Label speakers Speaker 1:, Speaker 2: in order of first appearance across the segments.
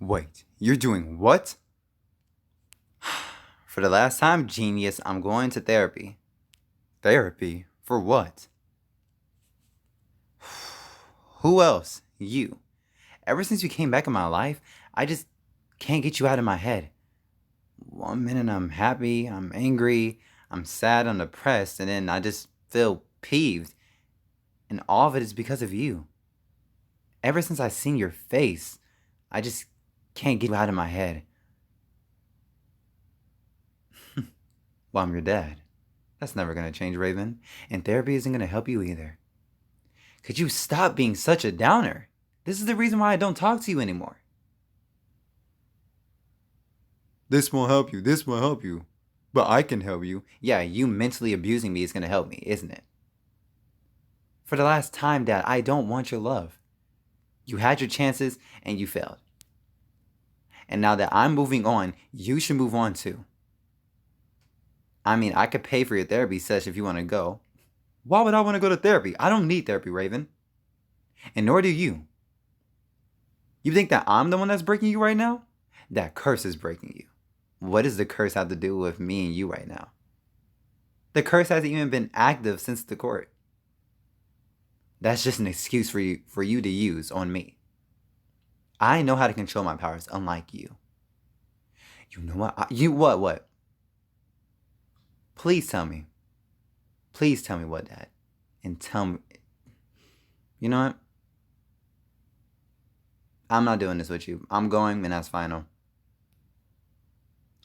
Speaker 1: Wait, you're doing what? For the last time, genius, I'm going to therapy. Therapy? For what? Who else? You. Ever since you came back in my life, I just can't get you out of my head. One minute I'm happy, I'm angry, I'm sad, I'm depressed, and then I just feel peeved. And all of it is because of you. Ever since I seen your face, I just can't get you out of my head. Well, I'm your dad. That's never gonna change, Raven. And therapy isn't gonna help you either. Could you stop being such a downer? This is the reason why I don't talk to you anymore. This won't help you. This won't help you. But I can help you. Yeah, you mentally abusing me is gonna help me, isn't it? For the last time, Dad, I don't want your love. You had your chances and you failed. And now that I'm moving on, you should move on too. I mean, I could pay for your therapy session if you want to go. Why would I want to go to therapy? I don't need therapy, Raven. And nor do you. You think that I'm the one that's breaking you right now? That curse is breaking you. What does the curse have to do with me and you right now? The curse hasn't even been active since the court. That's just an excuse for you to use on me. I know how to control my powers, unlike you. You know what? What? Please tell me. Please tell me what, Dad. And tell me. You know what? I'm not doing this with you. I'm going, and that's final.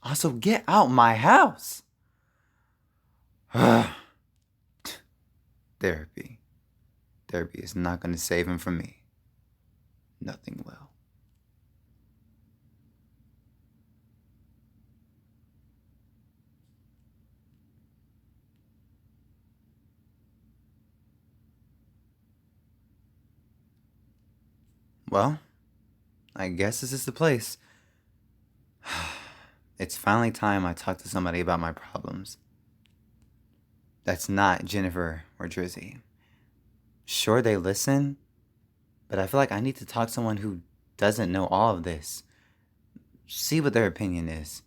Speaker 1: Also, get out my house. Therapy. Therapy is not going to save him from me. Nothing will. Well, I guess this is the place. It's finally time I talk to somebody about my problems. That's not Jennifer or Drizzy. Sure, they listen, but I feel like I need to talk to someone who doesn't know all of this. See what their opinion is.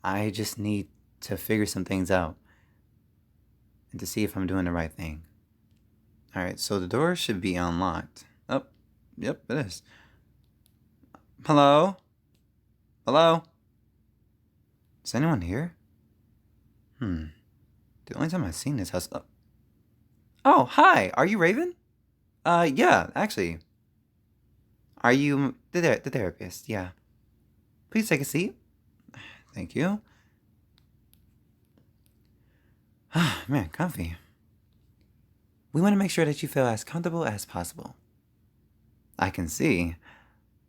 Speaker 1: I just need to figure some things out and to see if I'm doing the right thing. Alright, so the door should be unlocked. Oh, yep, it is. Hello? Hello? Is anyone here? The only time I've seen this house. Oh, hi. Are you Raven? Yeah, actually. Are you the therapist? Yeah. Please take a seat. Thank you. Man, comfy. We want to make sure that you feel as comfortable as possible. I can see.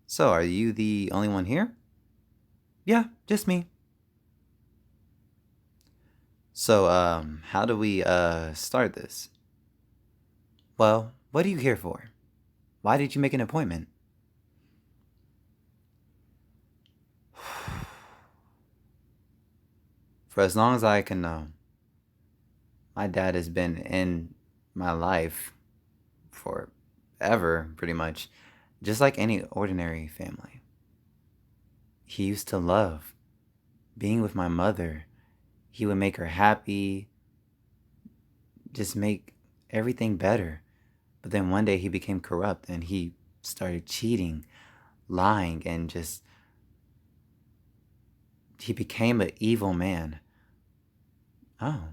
Speaker 1: So, are you the only one here? Yeah, just me. So, how do we, start this? Well, what are you here for? Why did you make an appointment? For as long as I can know, my dad has been in my life forever, pretty much, just like any ordinary family. He used to love being with my mother. He would make her happy, just make everything better. But then one day he became corrupt and he started cheating, lying, and just. He became an evil man. Oh.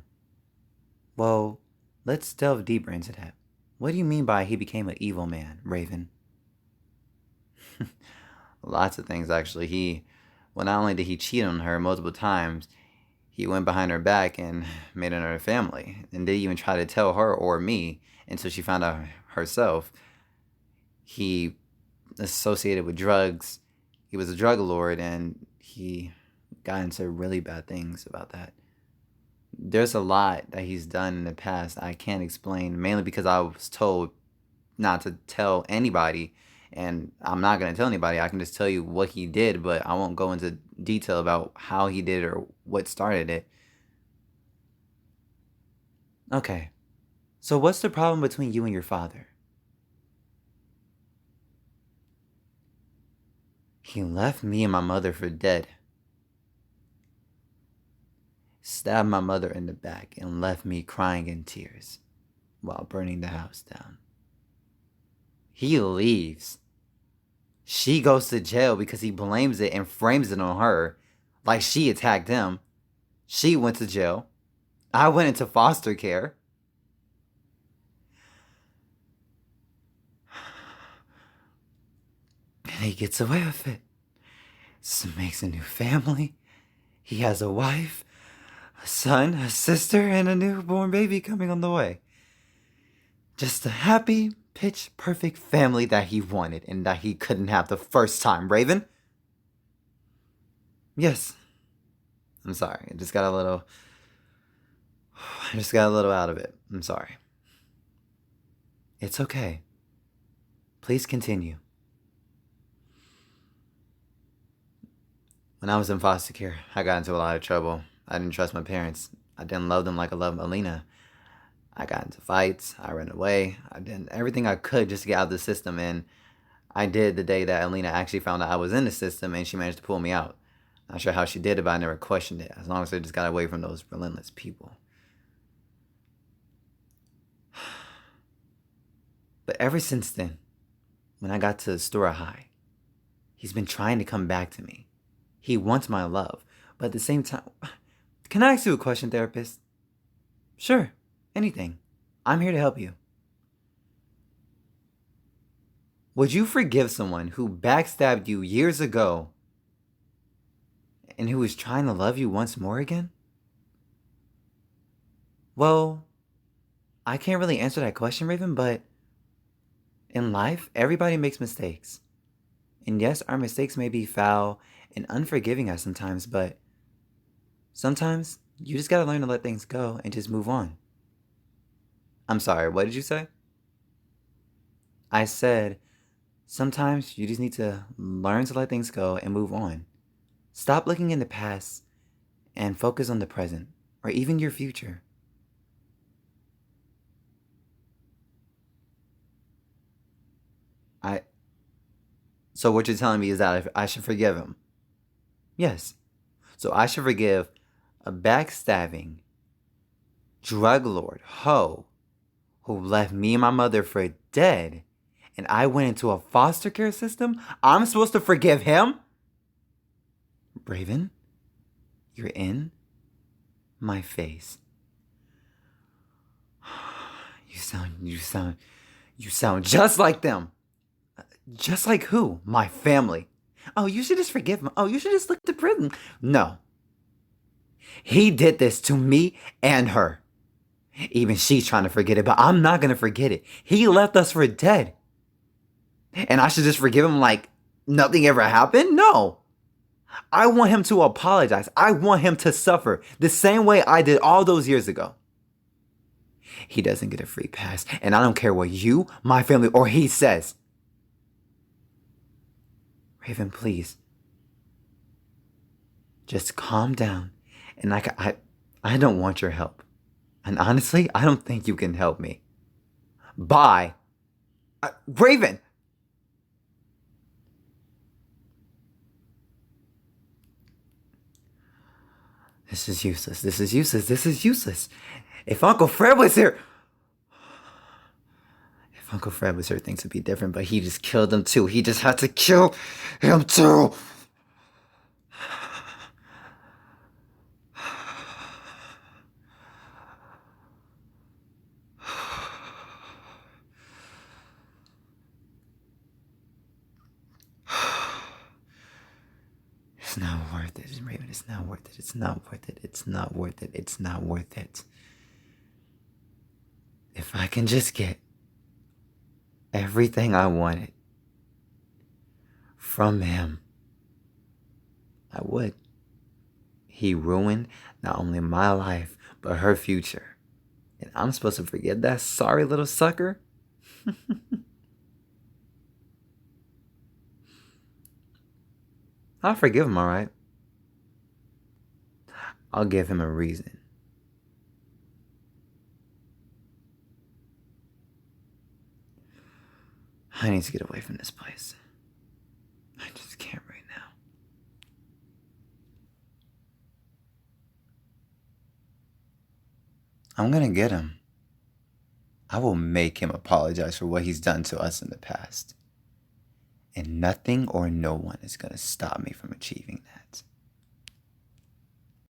Speaker 1: Well, let's delve deeper into that. What do you mean by he became an evil man, Raven? Lots of things, actually. Well, not only did he cheat on her multiple times, he went behind her back and made another family. And didn't even try to tell her or me until she found out herself. He associated with drugs. He was a drug lord, and he got into really bad things about that. There's a lot that he's done in the past I can't explain, mainly because I was told not to tell anybody, and I'm not going to tell anybody. I can just tell you what he did, but I won't go into detail about how he did or what started it. Okay, so what's the problem between you and your father? He left me and my mother for dead. Stabbed my mother in the back and left me crying in tears while burning the house down. He leaves. She goes to jail because he blames it and frames it on her, like she attacked him. She went to jail. I went into foster care. And he gets away with it. So makes a new family. He has a wife, a son, a sister, and a newborn baby coming on the way. Just a happy, pitch-perfect family that he wanted and that he couldn't have the first time, Raven. Yes. I'm sorry. I just got a little out of it. I'm sorry. It's okay. Please continue. When I was in foster care, I got into a lot of trouble. I didn't trust my parents. I didn't love them like I loved Alina. I got into fights. I ran away. I did everything I could just to get out of the system. And I did the day that Alina actually found out I was in the system and she managed to pull me out. Not sure how she did it, but I never questioned it. As long as I just got away from those relentless people. But ever since then, when I got to Stora High, he's been trying to come back to me. He wants my love. But at the same time... Can I ask you a question, therapist? Sure. Anything. I'm here to help you. Would you forgive someone who backstabbed you years ago and who is trying to love you once more again? Well, I can't really answer that question, Raven, but in life, everybody makes mistakes. And yes, our mistakes may be foul and unforgiving at sometimes, but sometimes you just gotta learn to let things go and just move on. I'm sorry, what did you say? I said, sometimes you just need to learn to let things go and move on. Stop looking in the past and focus on the present, or even your future. So what you're telling me is that I should forgive him? Yes. So I should forgive a backstabbing drug lord hoe who left me and my mother for dead, and I went into a foster care system? I'm supposed to forgive him? Raven, you're in my face. You sound just like them. Just like who? My family. Oh, you should just forgive him. Oh, you should just look to prison. No. He did this to me and her. Even she's trying to forget it, but I'm not going to forget it. He left us for dead. And I should just forgive him like nothing ever happened? No. I want him to apologize. I want him to suffer the same way I did all those years ago. He doesn't get a free pass, and I don't care what you, my family, or he says. Raven, please. Just calm down. And I don't want your help. And honestly, I don't think you can help me. Bye. Raven! This is useless. This is useless. This is useless. If Uncle Fred was here... If Uncle Fred was here, things would be different, but he just killed him too. He just had to kill him too. It's not worth it, Raven. It's not worth it. It's not worth it. It's not worth it. It's not worth it. If I can just get everything I wanted from him, I would. He ruined not only my life, but her future. And I'm supposed to forget that sorry little sucker? I'll forgive him, alright? I'll give him a reason. I need to get away from this place. I just can't right I'm gonna get him. I will make him apologize for what he's done to us in the past. And nothing or no one is gonna stop me from achieving that.